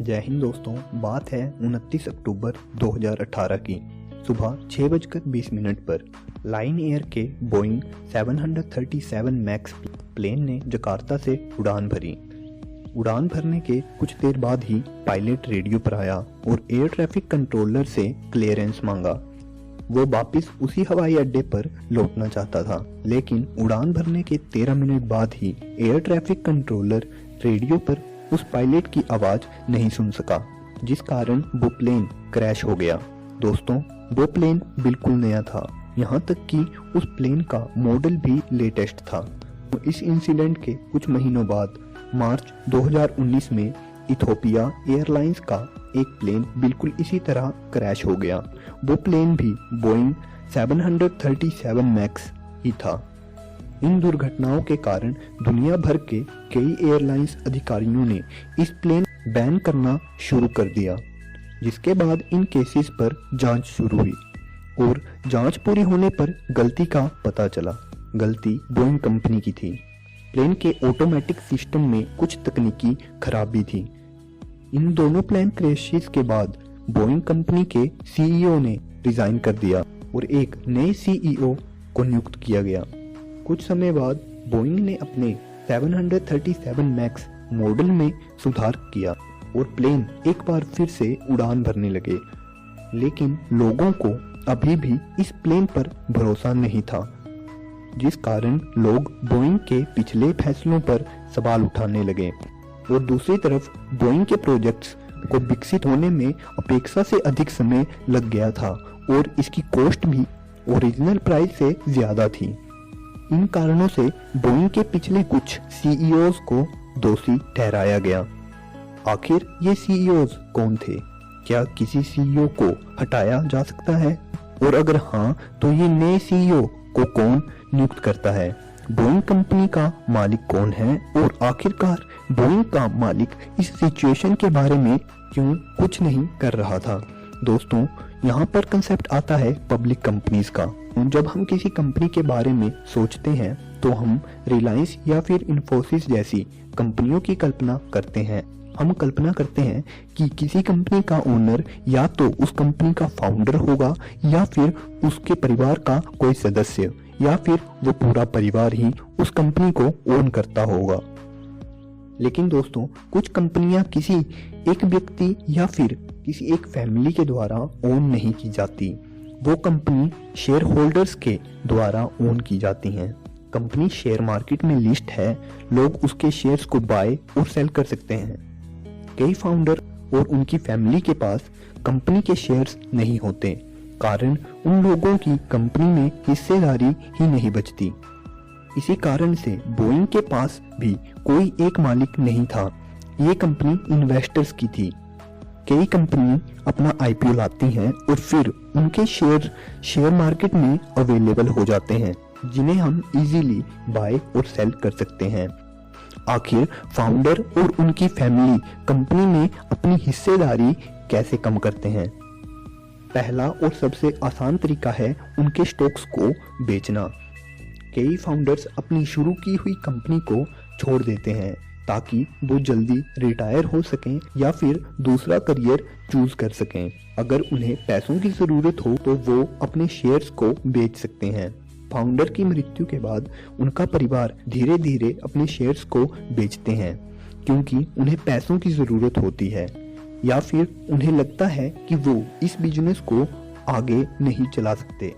जय हिंद दोस्तों, बात है 29 अक्टूबर 2018 की सुबह 6:20 पर लाइन एयर के बोइंग 737 मैक्स प्लेन ने जकार्ता से उड़ान भरी। उड़ान भरने के कुछ देर बाद ही पायलट रेडियो पर आया और एयर ट्रैफिक कंट्रोलर से क्लियरेंस मांगा। वो वापस उसी हवाई अड्डे पर लौटना चाहता था, लेकिन उड़ान भरने के 13 मिनट बाद ही एयर ट्रैफिक कंट्रोलर रेडियो पर उस पायलट की आवाज नहीं सुन सका, जिस कारण वो प्लेन क्रैश हो गया। दोस्तों, वो प्लेन बिल्कुल नया था, यहाँ तक कि उस प्लेन का मॉडल भी लेटेस्ट था। इस इंसिडेंट के कुछ महीनों बाद मार्च 2019 में इथियोपिया एयरलाइंस का एक प्लेन बिल्कुल इसी तरह क्रैश हो गया। वो प्लेन भी बोइंग 737 मैक्स ही था। इन दुर्घटनाओं के कारण दुनिया भर के कई एयरलाइंस अधिकारियों ने इस प्लेन बैन करना शुरू कर दिया, जिसके बाद इन केसेस पर जांच शुरू हुई और जांच पूरी होने पर गलती का पता चला। गलती बोइंग कंपनी की थी। प्लेन के ऑटोमेटिक सिस्टम में कुछ तकनीकी खराबी थी। इन दोनों प्लेन क्रैशेस के बाद बोइंग कंपनी के सीईओ ने रिजाइन कर दिया और एक नए सीईओ को नियुक्त किया गया। कुछ समय बाद बोइंग ने अपने 737 मैक्स मॉडल में सुधार किया और प्लेन एक बार फिर से उड़ान भरने लगे, लेकिन लोगों को अभी भी इस प्लेन पर भरोसा नहीं था, जिस कारण लोग बोइंग के पिछले फैसलों पर सवाल उठाने लगे। और दूसरी तरफ बोइंग के प्रोजेक्ट्स को विकसित होने में अपेक्षा से अधिक समय लग गया था और इसकी कॉस्ट भी ओरिजिनल प्राइस से ज्यादा थी। इन कारणों से बोइंग के पिछले कुछ सीईओज को दोषी ठहराया गया। आखिर ये सीईओज कौन थे? क्या किसी सीईओ को हटाया जा सकता है? और अगर हाँ, तो ये नए सीईओ को कौन नियुक्त करता है? बोइंग कंपनी का मालिक कौन है? और आखिरकार बोइंग का मालिक इस सिचुएशन के बारे में क्यों कुछ नहीं कर रहा था? दोस्तों, यहाँ पर कंसेप्ट आता है पब्लिक कंपनीज का। जब हम किसी कंपनी के बारे में सोचते हैं तो हम रिलायंस या फिर इन्फोसिस जैसी कंपनियों की कल्पना करते हैं। हम कल्पना करते हैं कि किसी कंपनी का ओनर या तो उस कंपनी का फाउंडर होगा या फिर उसके परिवार का कोई सदस्य, या फिर वो पूरा परिवार ही उस कंपनी को ओन करता होगा। लेकिन दोस्तों, कुछ कंपनियां किसी एक व्यक्ति या फिर किसी एक फैमिली के द्वारा ओन नहीं की जाती। वो कंपनी शेयर होल्डर्स के द्वारा ओन की जाती हैं। कंपनी शेयर मार्केट में लिस्ट है, लोग उसके शेयर्स को बाय और सेल कर सकते हैं। कई फाउंडर और उनकी फैमिली के पास कंपनी के शेयर्स नहीं होते, कारण उन लोगों की कंपनी में हिस्सेदारी ही नहीं बचती। इसी कारण से बोइंग के पास भी कोई एक मालिक नहीं था। ये कंपनी इन्वेस्टर्स की थी। कई कंपनी अपना आईपीओ लाती हैं और फिर उनके शेयर मार्केट में अवेलेबल हो जाते हैं, जिन्हें हम इजीली बाय और सेल कर सकते हैं। आखिर फाउंडर और उनकी फैमिली कंपनी में अपनी हिस्सेदारी कैसे कम करते हैं? पहला और सबसे आसान तरीका है उनके स्टॉक्स को बेचना। कई फाउंडर्स अपनी शुरू की हुई कंपनी को छोड़ देते हैं ताकि वो जल्दी रिटायर हो सकें या फिर दूसरा करियर चूज कर सकें। अगर उन्हें पैसों की जरूरत हो तो वो अपने शेयर्स को बेच सकते हैं। फाउंडर की मृत्यु के बाद उनका परिवार धीरे धीरे अपने शेयर्स को बेचते हैं, क्योंकि उन्हें पैसों की जरूरत होती है, या फिर उन्हें लगता है कि वो इस बिजनेस को आगे नहीं चला सकते।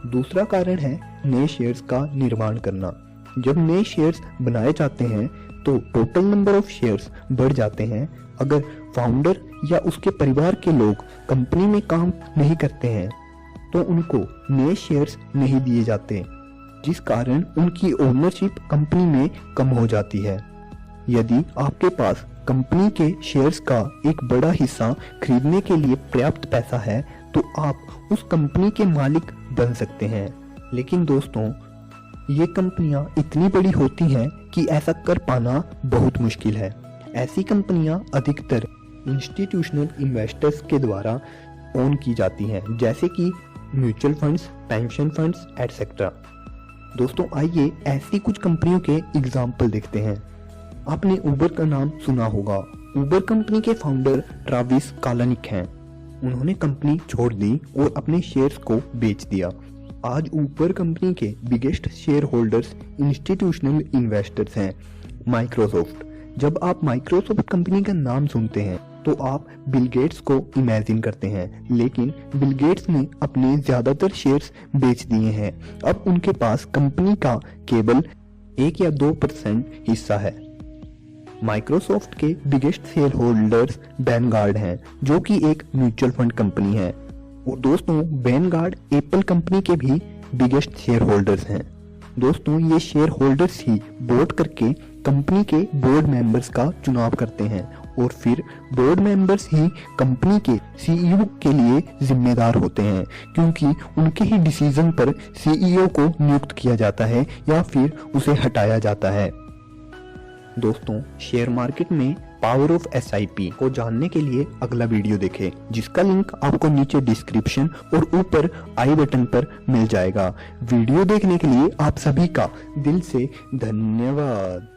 दूसरा कारण है नए शेयर्स का निर्माण करना। जब नए शेयर्स बनाए जाते हैं तो टोटल नंबर ऑफ शेयर्स बढ़ जाते हैं। अगर फाउंडर या उसके परिवार के लोग कंपनी में काम नहीं करते हैं तो उनको नए शेयर्स नहीं दिए जाते, जिस कारण उनकी ओनरशिप कंपनी में कम हो जाती है। यदि आपके पास कंपनी के शेयर्स का एक बड़ा हिस्सा खरीदने के लिए पर्याप्त पैसा है तो आप उस कंपनी के मालिक बन सकते हैं। लेकिन दोस्तों, ये कंपनियां इतनी बड़ी होती हैं कि ऐसा कर पाना बहुत मुश्किल है। ऐसी कंपनियां अधिकतर इंस्टीट्यूशनल इन्वेस्टर्स के द्वारा ओन की जाती हैं, जैसे कि mutual funds, pension funds etcetera. दोस्तों, आइए ऐसी कुछ कंपनियों के एग्जाम्पल देखते हैं। आपने उबर का नाम सुना होगा। उबर कंपनी के फाउंडर ट्राविस कालानिक हैं। उन्होंने कंपनी छोड़ दी और अपने शेयर्स को बेच दिया। आज उबर कंपनी के biggest share holders institutional investors हैं। माइक्रोसॉफ्ट। जब आप माइक्रोसॉफ्ट कंपनी का नाम सुनते हैं तो आप बिल गेट्स को इमेजिन करते हैं, लेकिन बिल गेट्स ने अपने ज्यादातर शेयर्स बेच दिए हैं। अब उनके पास कंपनी का केवल 1 या 2% हिस्सा है। माइक्रोसॉफ्ट के बिगेस्ट शेयर होल्डर्स वैनगार्ड हैं, जो कि एक म्यूचुअल फंड कंपनी है। और दोस्तों, वैनगार्ड एप्पल कंपनी के भी बिगेस्ट शेयर होल्डर्स हैं। दोस्तों, ये शेयर होल्डर्स ही वोट करके कंपनी के बोर्ड मेंबर्स का चुनाव करते हैं और फिर बोर्ड मेंबर्स ही कंपनी के सीईओ के लिए जिम्मेदार होते हैं, क्योंकि उनके ही डिसीजन पर सीईओ को नियुक्त किया जाता है या फिर उसे हटाया जाता है। दोस्तों, शेयर मार्केट में पावर ऑफ एसआईपी को जानने के लिए अगला वीडियो देखें, जिसका लिंक आपको नीचे डिस्क्रिप्शन और ऊपर आई बटन पर मिल जाएगा। वीडियो देखने के लिए आप सभी का दिल से धन्यवाद।